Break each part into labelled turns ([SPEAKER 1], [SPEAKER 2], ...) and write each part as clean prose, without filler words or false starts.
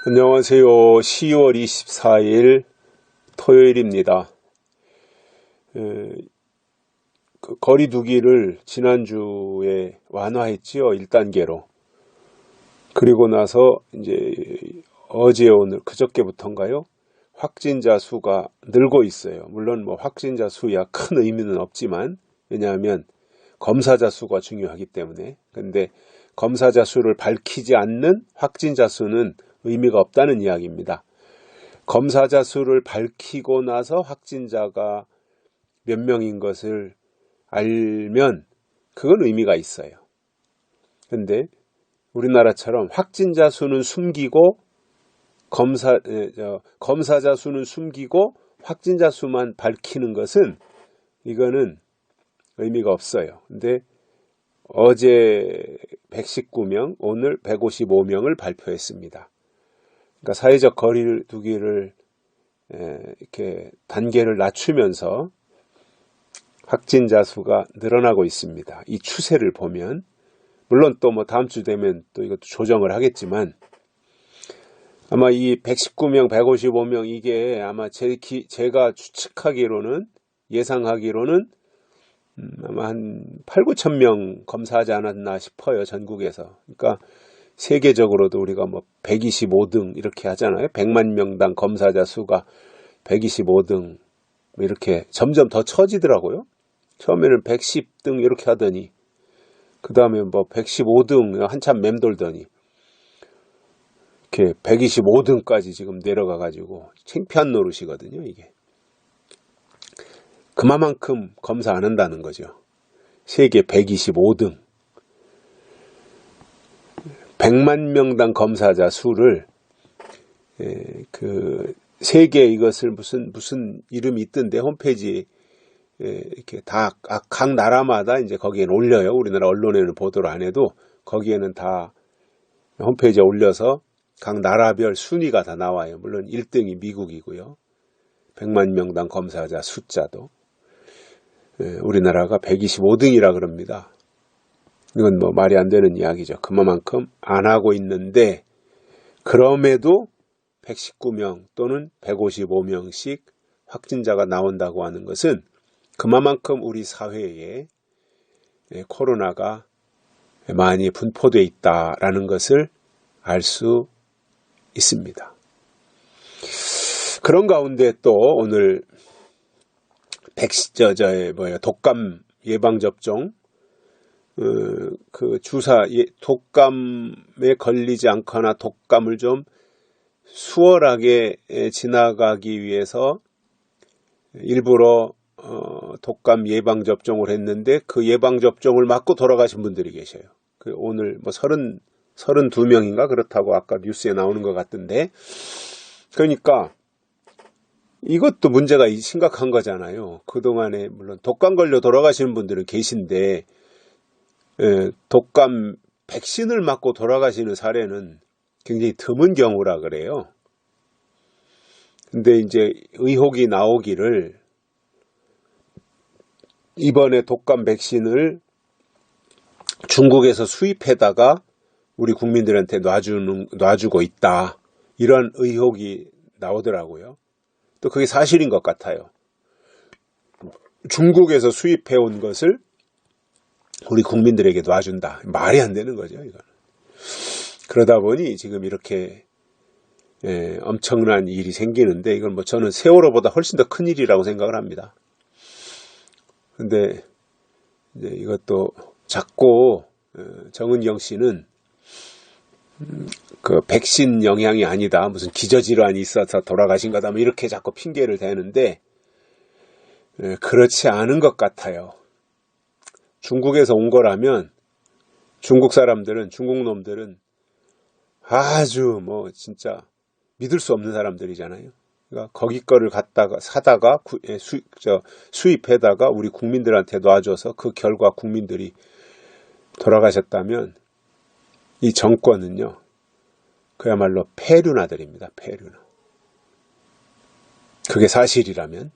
[SPEAKER 1] 안녕하세요. 10월 24일 토요일입니다. 거리 두기를 지난주에 완화했지요. 1단계로. 그리고 나서 이제 어제 오늘 그저께부터인가요? 확진자 수가 늘고 있어요. 물론 뭐 확진자 수야 큰 의미는 없지만, 왜냐하면 검사자 수가 중요하기 때문에. 근데 검사자 수를 밝히지 않는 확진자 수는 의미가 없다는 이야기입니다. 검사자 수를 밝히고 나서 확진자가 몇 명인 것을 알면 그건 의미가 있어요. 근데 우리나라처럼 확진자 수는 숨기고 검사자 수는 숨기고 확진자 수만 밝히는 것은 이거는 의미가 없어요. 근데 어제 119명, 오늘 155명을 발표했습니다. 그러니까 사회적 거리 두기를 이렇게 단계를 낮추면서 확진자 수가 늘어나고 있습니다. 이 추세를 보면, 물론 또 뭐 다음 주 되면 또 이것도 조정을 하겠지만, 아마 이 119명, 155명 이게 아마 제가 추측하기로는, 예상하기로는 아마 한 8, 9천 명 검사하지 않았나 싶어요. 전국에서. 그러니까 세계적으로도 우리가 뭐 125등 이렇게 하잖아요. 100만 명당 검사자 수가 125등 이렇게 점점 더 처지더라고요. 처음에는 110등 이렇게 하더니 그 다음에 뭐 115등 한참 맴돌더니 이렇게 125등까지 지금 내려가 가지고 창피한 노릇이거든요. 이게 그만큼 검사 안 한다는 거죠. 세계 125등 100만 명당 검사자 수를 그 세계 이것을 무슨 이름이 있던데 홈페이지 이렇게 다 각 나라마다 이제 거기에는 올려요. 우리나라 언론에는 보도를 안 해도 거기에는 다 홈페이지에 올려서 각 나라별 순위가 다 나와요. 물론 1등이 미국이고요. 100만 명당 검사자 숫자도 우리나라가 125등이라 그럽니다. 이건 뭐 말이 안 되는 이야기죠. 그만큼 안 하고 있는데 그럼에도 119명 또는 155명씩 확진자가 나온다고 하는 것은 그만큼 우리 사회에 코로나가 많이 분포되어 있다라는 것을 알 수 있습니다. 그런 가운데 또 오늘 독감 예방접종 그 주사 독감에 걸리지 않거나 독감을 좀 수월하게 지나가기 위해서 일부러 독감 예방접종을 했는데 그 예방접종을 맞고 돌아가신 분들이 계셔요. 오늘 뭐 32명인가 그렇다고 아까 뉴스에 나오는 것 같던데, 그러니까 이것도 문제가 심각한 거잖아요. 그동안에 물론 독감 걸려 돌아가시는 분들은 계신데 독감 백신을 맞고 돌아가시는 사례는 굉장히 드문 경우라 그래요. 근데 이제 의혹이 나오기를 이번에 독감 백신을 중국에서 수입해다가 우리 국민들한테 놔주고 있다. 이런 의혹이 나오더라고요. 또 그게 사실인 것 같아요. 중국에서 수입해온 것을 우리 국민들에게 놔준다. 말이 안 되는 거죠, 이거는. 그러다 보니 지금 이렇게 엄청난 일이 생기는데, 이건 뭐 저는 세월호보다 훨씬 더 큰 일이라고 생각을 합니다. 근데 이제 이것도 자꾸 정은경 씨는 그 백신 영향이 아니다, 무슨 기저질환이 있어서 돌아가신 거다, 뭐 이렇게 자꾸 핑계를 대는데 그렇지 않은 것 같아요. 중국에서 온 거라면 중국 사람들은, 중국 놈들은 아주 뭐 진짜 믿을 수 없는 사람들이잖아요. 그러니까 거기 거를 갖다가 사다가 수입해다가 우리 국민들한테 놔줘서 그 결과 국민들이 돌아가셨다면 이 정권은요, 그야말로 폐륜아들입니다. 폐륜아. 그게 사실이라면.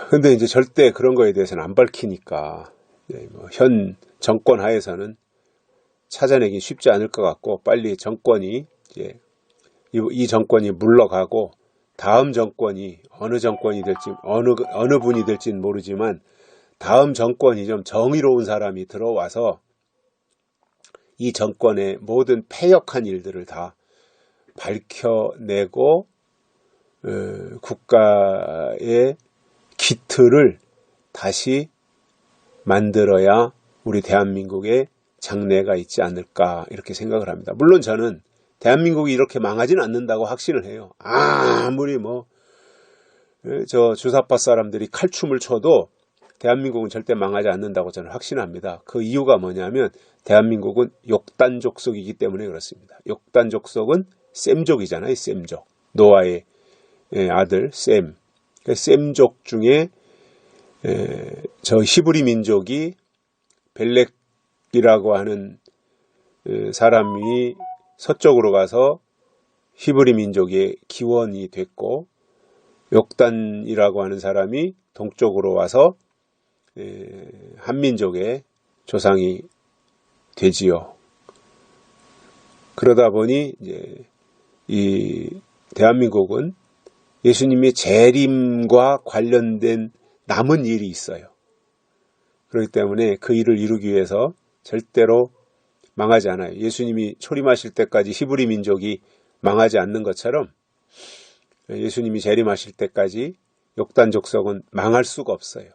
[SPEAKER 1] 근데 이제 절대 그런 거에 대해서는 안 밝히니까 현 정권 하에서는 찾아내기 쉽지 않을 것 같고, 빨리 정권이 이제 이 정권이 물러가고 다음 정권이 어느 정권이 될지 어느 분이 될지는 모르지만 다음 정권이 좀 정의로운 사람이 들어와서 이 정권의 모든 패역한 일들을 다 밝혀내고 국가의 기틀을 다시 만들어야 우리 대한민국에 장래가 있지 않을까 이렇게 생각을 합니다. 물론 저는 대한민국이 이렇게 망하지는 않는다고 확신을 해요. 아무리 저 주사파 사람들이 칼춤을 춰도 대한민국은 절대 망하지 않는다고 저는 확신합니다. 그 이유가 뭐냐면 대한민국은 욕단족속이기 때문에 그렇습니다. 욕단족속은 셈족이잖아요. 셈족. 노아의 아들 셈. 셈족 중에 저 히브리 민족이 벨렉이라고 하는 사람이 서쪽으로 가서 히브리 민족의 기원이 됐고, 욕단이라고 하는 사람이 동쪽으로 와서 한민족의 조상이 되지요. 그러다 보니 이제 이 대한민국은 예수님의 재림과 관련된 남은 일이 있어요. 그렇기 때문에 그 일을 이루기 위해서 절대로 망하지 않아요. 예수님이 초림하실 때까지 히브리 민족이 망하지 않는 것처럼 예수님이 재림하실 때까지 욕단 족속은 망할 수가 없어요.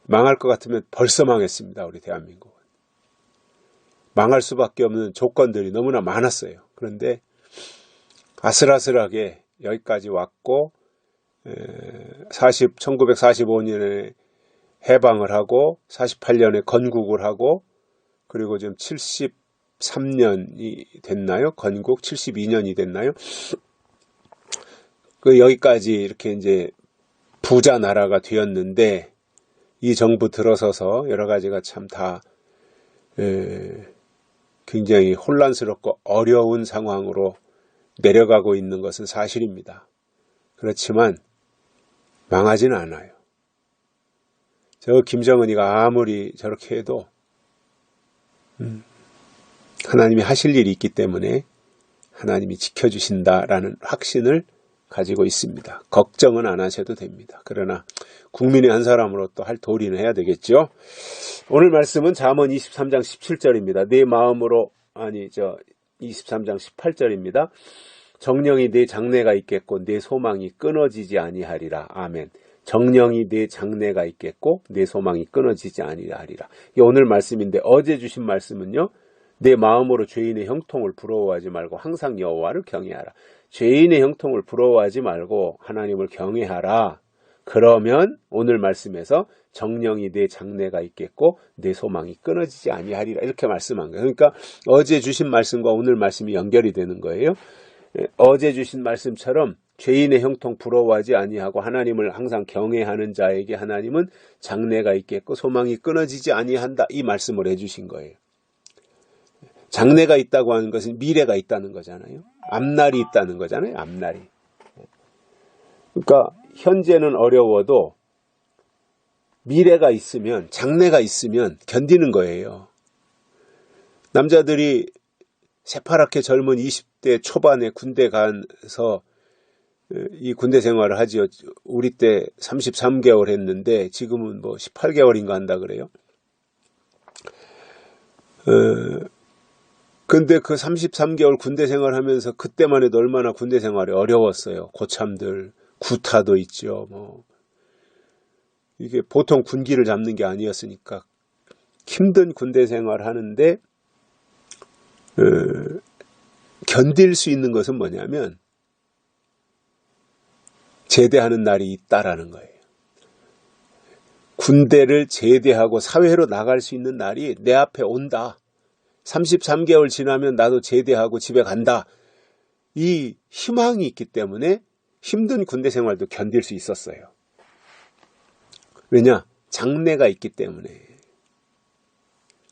[SPEAKER 1] 망할 것 같으면 벌써 망했습니다. 우리 대한민국은. 망할 수밖에 없는 조건들이 너무나 많았어요. 그런데 아슬아슬하게 여기까지 왔고 1945년에 해방을 하고 48년에 건국을 하고 그리고 지금 73년이 됐나요? 건국 72년이 됐나요? 여기까지 이렇게 이제 부자 나라가 되었는데 이 정부 들어서서 여러 가지가 참 다 굉장히 혼란스럽고 어려운 상황으로 내려가고 있는 것은 사실입니다. 그렇지만 망하지는 않아요. 저 김정은이가 아무리 저렇게 해도 하나님이 하실 일이 있기 때문에 하나님이 지켜주신다라는 확신을 가지고 있습니다. 걱정은 안 하셔도 됩니다. 그러나 국민의 한 사람으로 또 할 도리는 해야 되겠죠. 오늘 말씀은 잠언 23장 17절입니다. 내 마음으로 23장 18절입니다. 정령이 내 장래가 있겠고 내 소망이 끊어지지 아니하리라. 아멘. 정령이 내 장래가 있겠고 내 소망이 끊어지지 아니하리라. 이 오늘 말씀인데 어제 주신 말씀은요. 내 마음으로 죄인의 형통을 부러워하지 말고 항상 여호와를 경외하라. 죄인의 형통을 부러워하지 말고 하나님을 경외하라. 그러면 오늘 말씀에서 정령이 내 장래가 있겠고 내 소망이 끊어지지 아니하리라. 이렇게 말씀한 거예요. 그러니까 어제 주신 말씀과 오늘 말씀이 연결이 되는 거예요. 어제 주신 말씀처럼 죄인의 형통 부러워하지 아니하고 하나님을 항상 경외하는 자에게 하나님은 장래가 있겠고 소망이 끊어지지 아니한다. 이 말씀을 해주신 거예요. 장래가 있다고 하는 것은 미래가 있다는 거잖아요. 앞날이 있다는 거잖아요. 앞날이. 그러니까 현재는 어려워도 미래가 있으면, 장래가 있으면 견디는 거예요. 남자들이 새파랗게 젊은 20대 초반에 군대 가서 이 군대 생활을 하지요. 우리 때 33개월 했는데 지금은 18개월인가 한다 그래요. 근데 그 33개월 군대 생활하면서 그때만 해도 얼마나 군대 생활이 어려웠어요. 고참들, 구타도 있죠. 이게 보통 군기를 잡는 게 아니었으니까 힘든 군대 생활을 하는데 견딜 수 있는 것은 뭐냐면 제대하는 날이 있다라는 거예요. 군대를 제대하고 사회로 나갈 수 있는 날이 내 앞에 온다. 33개월 지나면 나도 제대하고 집에 간다. 이 희망이 있기 때문에 힘든 군대 생활도 견딜 수 있었어요. 왜냐? 장래가 있기 때문에.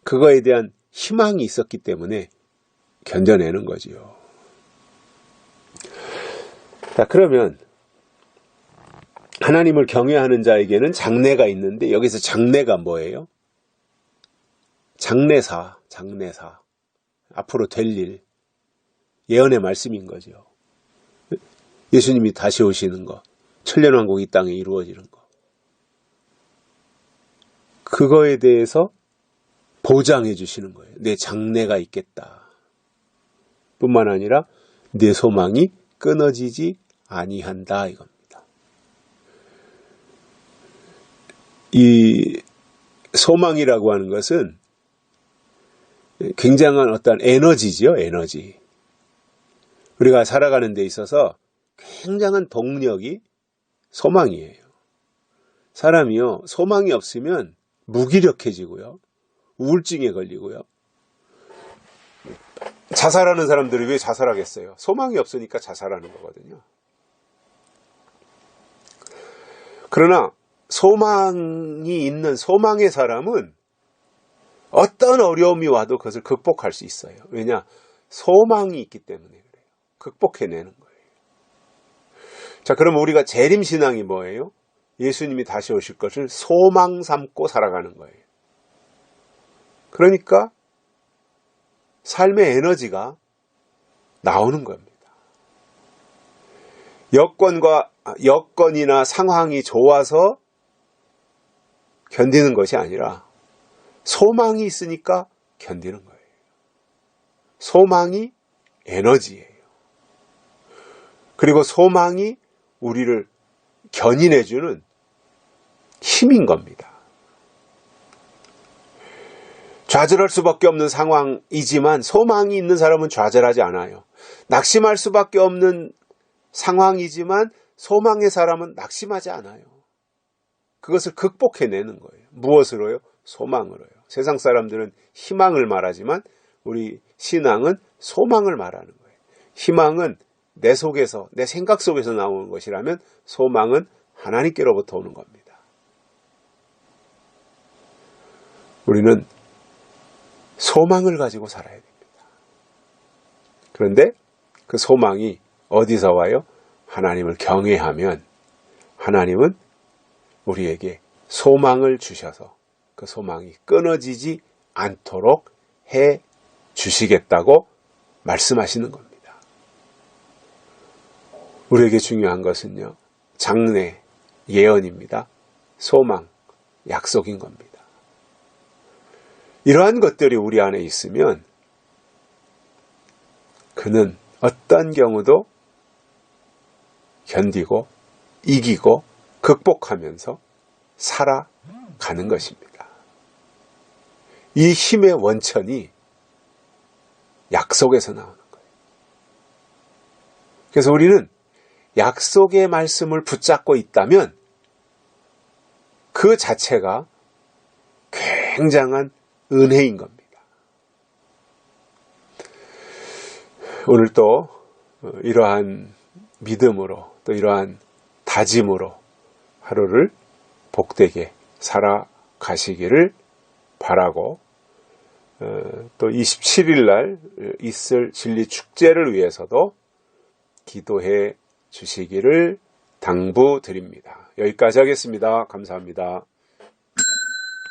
[SPEAKER 1] 그거에 대한 희망이 있었기 때문에 견뎌내는 거지요. 자, 그러면 하나님을 경외하는 자에게는 장래가 있는데 여기서 장래가 뭐예요? 장래사. 앞으로 될 일. 예언의 말씀인 거죠. 예수님이 다시 오시는 거. 천년왕국이 이 땅에 이루어지는 거. 그거에 대해서 보장해 주시는 거예요. 내 장래가 있겠다. 뿐만 아니라 내 소망이 끊어지지 아니한다 이겁니다. 이 소망이라고 하는 것은 굉장한 어떤 에너지지요, 에너지. 우리가 살아가는 데 있어서 굉장한 동력이 소망이에요. 사람이요, 소망이 없으면 무기력해지고요, 우울증에 걸리고요. 자살하는 사람들이 왜 자살하겠어요? 소망이 없으니까 자살하는 거거든요. 그러나 소망이 있는 소망의 사람은 어떤 어려움이 와도 그것을 극복할 수 있어요. 왜냐? 소망이 있기 때문에 그래요. 극복해내는 거예요. 자, 그럼 우리가 재림신앙이 뭐예요? 예수님이 다시 오실 것을 소망 삼고 살아가는 거예요. 그러니까 삶의 에너지가 나오는 겁니다. 여건이나 상황이 좋아서 견디는 것이 아니라 소망이 있으니까 견디는 거예요. 소망이 에너지예요. 그리고 소망이 우리를 견인해주는 힘인 겁니다. 좌절할 수밖에 없는 상황이지만 소망이 있는 사람은 좌절하지 않아요. 낙심할 수밖에 없는 상황이지만 소망의 사람은 낙심하지 않아요. 그것을 극복해내는 거예요. 무엇으로요? 소망으로요. 세상 사람들은 희망을 말하지만 우리 신앙은 소망을 말하는 거예요. 희망은 내 속에서, 내 생각 속에서 나오는 것이라면 소망은 하나님께로부터 오는 겁니다. 우리는 소망을 가지고 살아야 됩니다. 그런데 그 소망이 어디서 와요? 하나님을 경외하면 하나님은 우리에게 소망을 주셔서 그 소망이 끊어지지 않도록 해 주시겠다고 말씀하시는 겁니다. 우리에게 중요한 것은요, 장래, 예언입니다. 소망, 약속인 겁니다. 이러한 것들이 우리 안에 있으면 그는 어떤 경우도 견디고 이기고 극복하면서 살아가는 것입니다. 이 힘의 원천이 약속에서 나오는 거예요. 그래서 우리는 약속의 말씀을 붙잡고 있다면 그 자체가 굉장한 은혜인 겁니다. 오늘 또 이러한 믿음으로 또 이러한 다짐으로 하루를 복되게 살아가시기를 바라고 또 27일 날 있을 진리 축제를 위해서도 기도해 주시기를 당부드립니다. 여기까지 하겠습니다. 감사합니다.